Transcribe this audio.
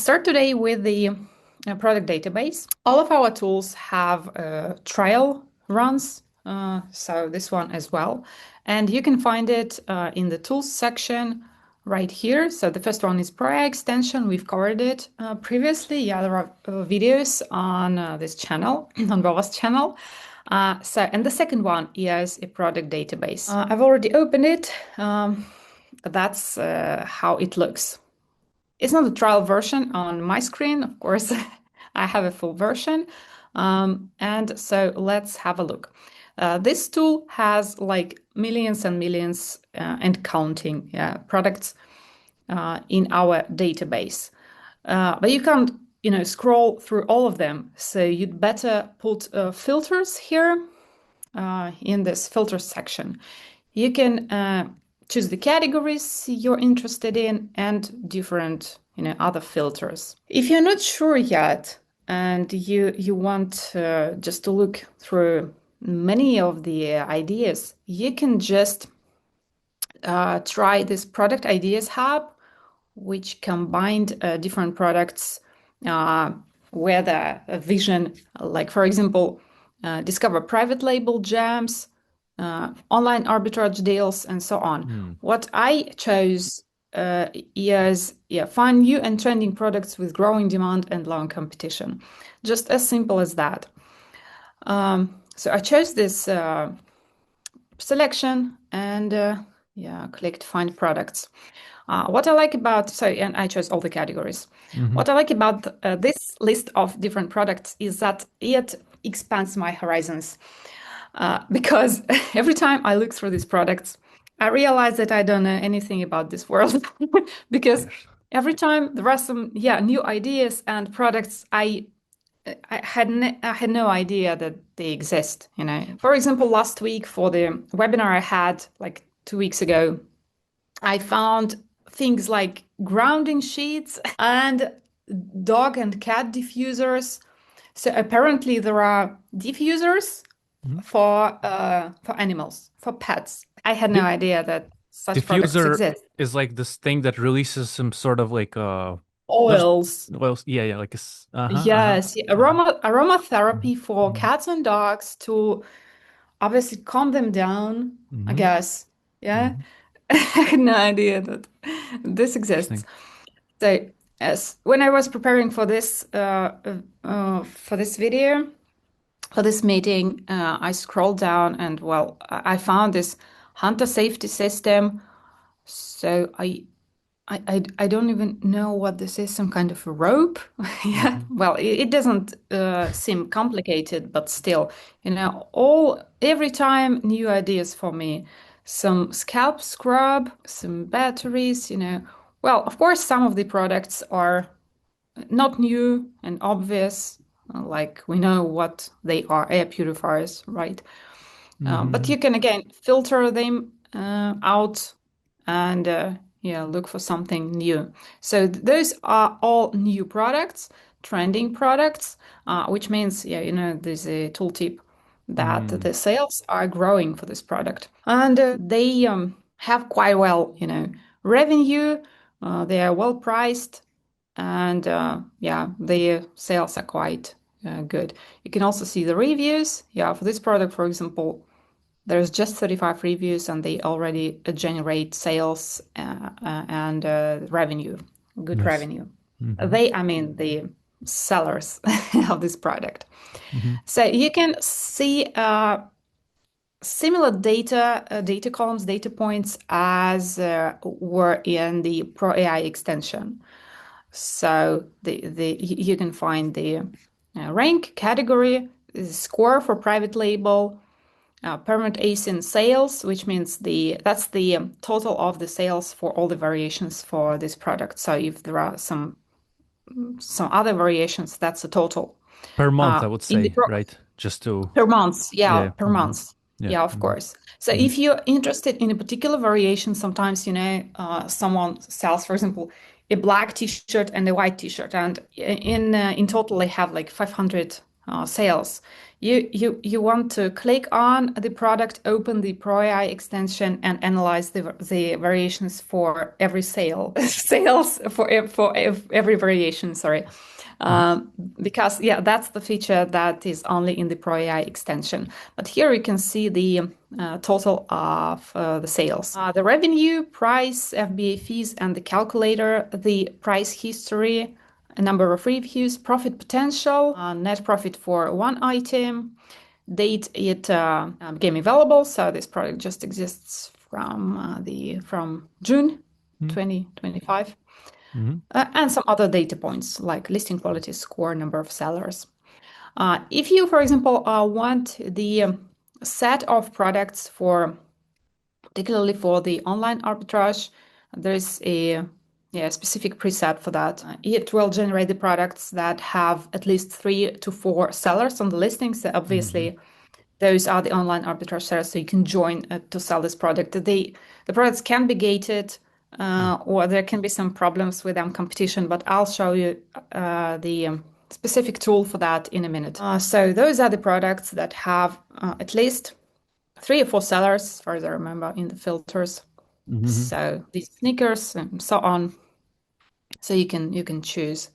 start today with the product database. All of our tools have trial runs, so this one as well. And you can find it in the tools section right here. So the first one is Pro extension. We've covered it previously. Yeah, there are videos on this channel, on Vova's channel. And the second one is a product database. I've already opened it. That's how it looks. It's not a trial version on my screen, of course. I have a full version. And so let's have a look. This tool has like millions and millions and counting products in our database. But you can't, scroll through all of them. So you'd better put filters here in this filter section. You can choose the categories you're interested in and different, other filters. If you're not sure yet and you want just to look through many of the ideas, you can just try this product ideas hub, which combined different products with a vision, like for example, discover private label gems, online arbitrage deals, and so on. What I chose is find new and trending products with growing demand and low competition. Just as simple as that. So I chose this selection and clicked find products. What I like about, and I chose all the categories. What I like about this list of different products is that it expands my horizons. Because every time I look through these products, I realize that I don't know anything about this world. Because every time there are some new ideas and products I had no idea that they exist. For example, last week for the webinar I had like 2 weeks ago, I found things like grounding sheets and dog and cat diffusers. So apparently there are diffusers for animals, for pets. I had no idea that such products exist. Is like this thing that releases some sort of like oils. Like yes, aromatherapy for cats and dogs to obviously calm them down, I guess. Yeah. I had no idea that this exists. So when I was preparing for this video, for this meeting, I scrolled down and I found this hunter safety system. So I don't even know what this is, some kind of a rope. Well, it doesn't seem complicated, but still, every time new ideas for me. Some scalp scrub, some batteries, Well, of course, some of the products are not new and obvious, like we know what they are, air purifiers, right? But you can, again, filter them out and look for something new. So those are all new products, trending products, which means, there's a tooltip that the sales are growing for this product. And they have quite revenue, they are well priced, and their sales are quite good. You can also see the reviews. For this product, for example, there's just 35 reviews and they already generate sales and revenue, good revenue. I mean the sellers of this product. So you can see similar data columns, data points as were in the Pro AI extension. So you can find the rank, category, score for private label, permanent ASIN sales, which means that's the total of the sales for all the variations for this product. So if there are some other variations, that's the total. Per month, I would say, right? Just to... Per month, per month. Yeah, of course. So if you're interested in a particular variation, sometimes, someone sells, for example, a black t-shirt and a white t-shirt. And in total, they have like 500 sales. You want to click on the product, open the Pro AI extension, and analyze the variations for every sale, sales for every variation. Sorry, because yeah, that's the feature that is only in the Pro AI extension. But here you can see the total of the sales, the revenue, price, FBA fees, and the calculator, the price history, a number of reviews, profit potential, net profit for one item, date it became available. So this product just exists from June 2025, and some other data points like listing quality score, number of sellers. If you, for example, want the set of products particularly for the online arbitrage, there is a specific preset for that. It will generate the products that have at least 3 to 4 sellers on the listings. So obviously, those are the online arbitrage sellers, so you can join to sell this product. The products can be gated, or there can be some problems with competition, but I'll show you the specific tool for that in a minute. So those are the products that have at least 3 or 4 sellers, as far as I remember, in the filters. So these sneakers and so on. So you can choose.